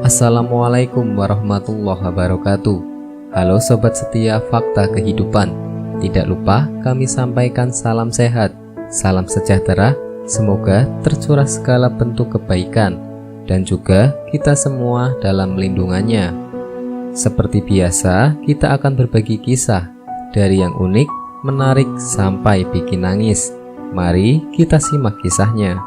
Assalamualaikum warahmatullahi wabarakatuh. Halo sobat setia Fakta Kehidupan. Tidak lupa kami sampaikan salam sehat, salam sejahtera. Semoga tercurah segala bentuk kebaikan dan juga kita semua dalam lindungannya. Seperti biasa, kita akan berbagi kisah dari yang unik, menarik sampai bikin nangis. Mari kita simak kisahnya.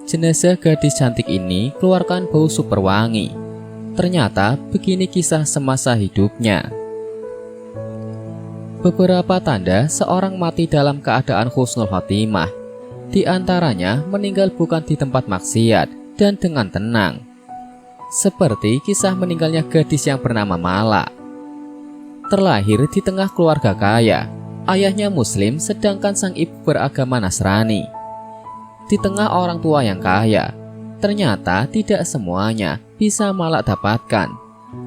Jenazah gadis cantik ini keluarkan bau super wangi. Ternyata begini kisah semasa hidupnya. Beberapa tanda seorang mati dalam keadaan husnul khotimah. Di antaranya meninggal bukan di tempat maksiat dan dengan tenang. Seperti kisah meninggalnya gadis yang bernama Mala. Terlahir di tengah keluarga kaya. Ayahnya muslim sedangkan sang ibu beragama Nasrani. Di tengah orang tua yang kaya, ternyata tidak semuanya bisa Mala dapatkan,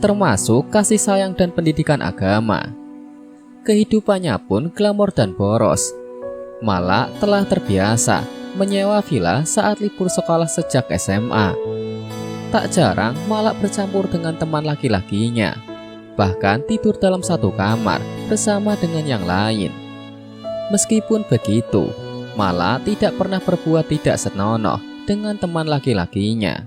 termasuk kasih sayang dan pendidikan agama. Kehidupannya pun glamor dan boros. Mala telah terbiasa menyewa villa saat libur sekolah sejak SMA. Tak jarang Mala bercampur dengan teman laki-lakinya, bahkan tidur dalam satu kamar bersama dengan yang lain. Meskipun begitu, Mala tidak pernah berbuat tidak senonoh dengan teman laki-lakinya.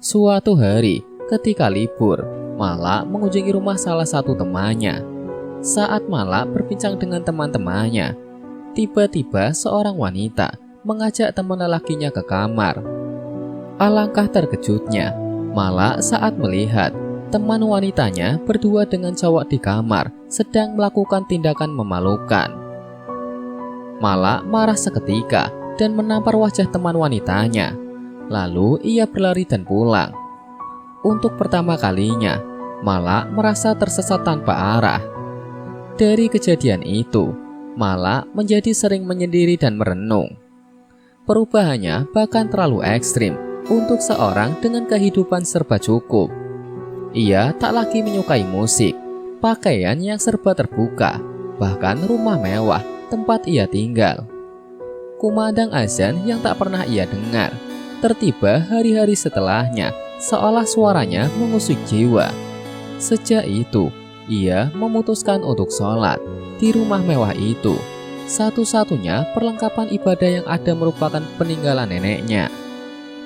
Suatu hari, ketika libur, Mala mengunjungi rumah salah satu temannya. Saat Mala berbincang dengan teman-temannya, tiba-tiba seorang wanita mengajak teman lelakinya ke kamar. Alangkah terkejutnya Mala saat melihat teman wanitanya berdua dengan cowok di kamar sedang melakukan tindakan memalukan. Mala marah seketika dan menampar wajah teman wanitanya. Lalu ia berlari dan pulang. Untuk pertama kalinya, Mala merasa tersesat tanpa arah. Dari kejadian itu, Mala menjadi sering menyendiri dan merenung. Perubahannya bahkan terlalu ekstrim untuk seorang dengan kehidupan serba cukup. Ia tak lagi menyukai musik, pakaian yang serba terbuka, bahkan rumah mewah tempat ia tinggal. Kumandang azan yang tak pernah ia dengar. Tertiba hari-hari setelahnya, seolah suaranya mengusik jiwa. Sejak itu, ia memutuskan untuk sholat di rumah mewah itu. Satu-satunya perlengkapan ibadah yang ada merupakan peninggalan neneknya.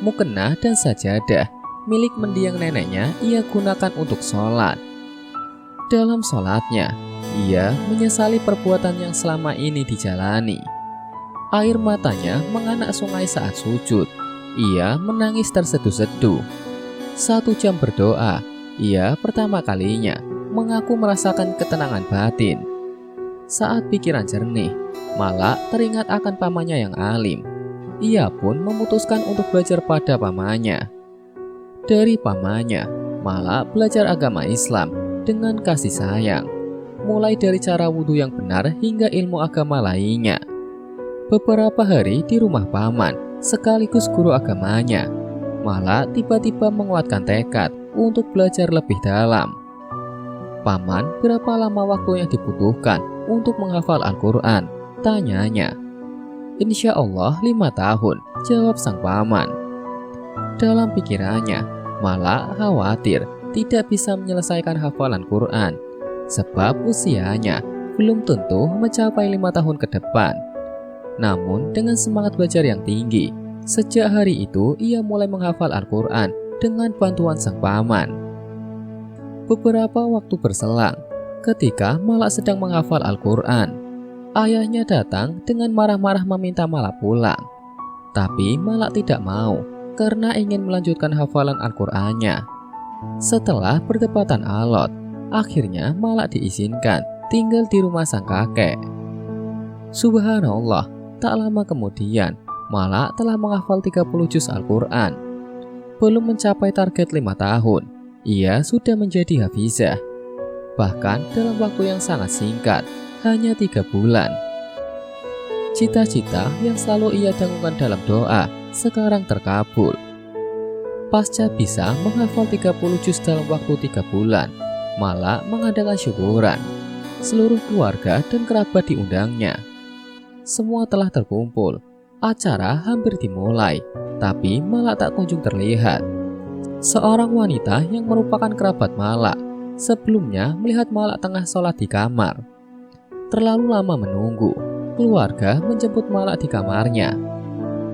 Mukena dan sajadah milik mendiang neneknya ia gunakan untuk sholat. Dalam sholatnya, ia menyesali perbuatan yang selama ini dijalani. Air matanya menganak sungai saat sujud. Ia menangis terseduh-seduh. 1 jam berdoa, ia pertama kalinya mengaku merasakan ketenangan batin. Saat pikiran jernih, Mala teringat akan pamannya yang alim. Ia pun memutuskan untuk belajar pada pamannya. Dari pamannya, Mala belajar agama Islam dengan kasih sayang, mulai dari cara wudhu yang benar hingga ilmu agama lainnya. Beberapa hari di rumah paman, sekaligus guru agamanya, Mala tiba-tiba menguatkan tekad untuk belajar lebih dalam. Paman, berapa lama waktu yang dibutuhkan untuk menghafal Al-Quran? Tanyanya. Insya Allah 5 tahun, jawab sang paman. Dalam pikirannya, Mala khawatir tidak bisa menyelesaikan hafalan Quran, sebab usianya belum tentu mencapai 5 tahun ke depan. Namun dengan semangat belajar yang tinggi, sejak hari itu ia mulai menghafal Al-Quran dengan bantuan sang paman. Beberapa waktu berselang, ketika Mala sedang menghafal Al-Quran, ayahnya datang dengan marah-marah meminta Mala pulang. Tapi Mala tidak mau karena ingin melanjutkan hafalan Al-Qurannya. Setelah perdebatan alot, akhirnya Mala diizinkan tinggal di rumah sang kakek. Subhanallah, tak lama kemudian Mala telah menghafal 30 juz Al-Quran. Belum mencapai target 5 tahun, ia sudah menjadi hafizah. Bahkan dalam waktu yang sangat singkat, hanya 3 bulan. Cita-cita yang selalu ia dangungkan dalam doa sekarang terkabul. Pasca bisa menghafal 30 juz dalam waktu 3 bulan, Mala mengadakan syukuran. Seluruh keluarga dan kerabat diundangnya. Semua telah terkumpul Acara hampir dimulai, tapi Malak tak kunjung terlihat. Seorang wanita yang merupakan kerabat Malak sebelumnya melihat Malak tengah sholat di kamar. Terlalu lama menunggu, keluarga menjemput Malak di kamarnya.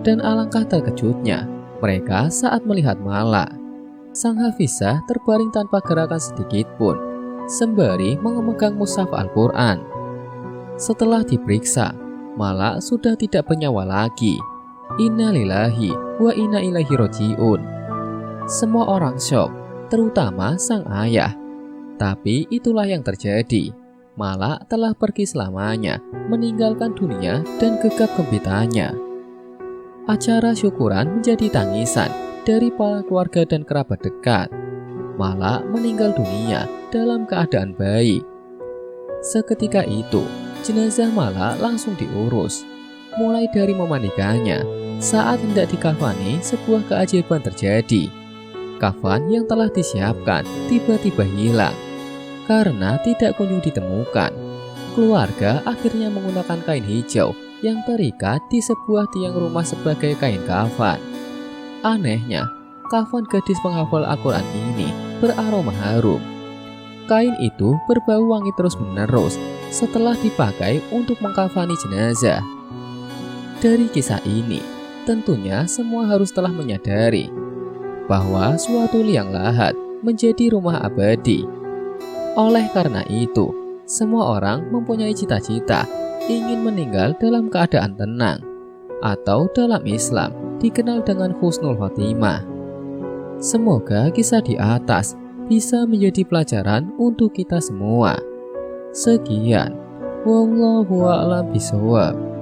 Dan alangkah terkejutnya mereka saat melihat Malak. Sang hafizah terbaring tanpa gerakan sedikit pun, sembari memegang mushaf Al-Quran. Setelah diperiksa, Malak sudah tidak bernyawa lagi. Innalillahi wa inna ilaihi roji'un. Semua orang syok, terutama sang ayah. Tapi itulah yang terjadi. Malak telah pergi selamanya, meninggalkan dunia dan gegap gempitanya. Acara syukuran menjadi tangisan dari para keluarga dan kerabat dekat. Malak meninggal dunia dalam keadaan baik. Seketika itu, jenazah Malak langsung diurus. Mulai dari memandikannya, saat hendak dikafani sebuah keajaiban terjadi. Kafan yang telah disiapkan tiba-tiba hilang karena tidak kunjung ditemukan. Keluarga akhirnya menggunakan kain hijau yang terikat di sebuah tiang rumah sebagai kain kafan. Anehnya, kafan gadis penghafal Al-Quran ini beraroma harum. Kain itu berbau wangi terus-menerus setelah dipakai untuk mengkafani jenazah. Dari kisah ini, tentunya semua harus telah menyadari bahwa suatu liang lahat menjadi rumah abadi. Oleh karena itu, semua orang mempunyai cita-cita ingin meninggal dalam keadaan tenang, atau dalam Islam dikenal dengan husnul khotimah. Semoga kisah di atas bisa menjadi pelajaran untuk kita semua. Sekian, wallahu a'lam bishawab.